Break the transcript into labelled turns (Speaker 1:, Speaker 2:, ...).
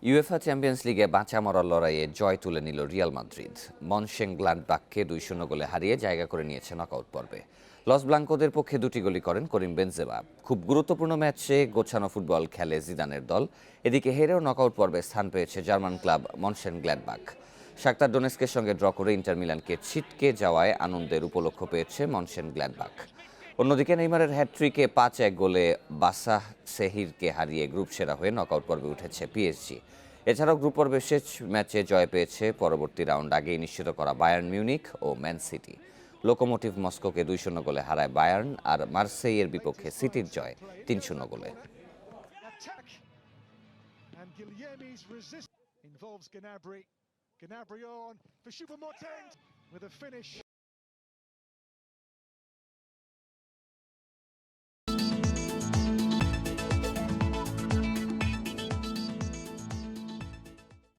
Speaker 1: UEFA champions লিগে বাঁচা মরার লড়াইয়ে জয় তুলে নিল রিয়াল মাদ্রিদ। মনশেনগ্লাডবাখকে 2-0 গোলে হারিয়ে জায়গা করে নিয়েছে নকআউট পর্বে। লস ব্লাঙ্কোদের পক্ষে 2টি গোলই করেন করিম বেনজেমা। খুব গুরুত্বপূর্ণ ম্যাচে গোছানো ফুটবল খেলে জিদানের দল। এদিকে হেরেও নকআউট পর্বে স্থান পেয়েছে জার্মান ক্লাব মনশেনগ্লাডবাখ। শাখতার ডোনেস্কের সঙ্গে ড্র করে ইন্টার মিলানকে ছিটকে যাওয়ায় আনন্দের উপলক্ষ পেয়েছে মনশেনগ্লাডবাখ। অন্যদিকে নেইমারের হ্যাটট্রিকে 5-1 গোলে বাসাহ সেহিরকে হারিয়ে গ্রুপ সেরা হয়ে নকআউট পর্বে উঠেছে পিএসজি। এছাড়াও গ্রুপ পর্বের শেষ ম্যাচে জয় পেয়েছে পরবর্তী রাউন্ড আগেই নিশ্চিত করা বায়ার্ন মিউনিখ ও ম্যান সিটি। লোকোমোটিভ মস্কোকে 2-0 গোলে হারায় বায়ার্ন, আর মার্সেইয়ের বিপক্ষে সিটির জয় 3-0 গোলে।
Speaker 2: Gnabry on for Choupo-Moting with a finish.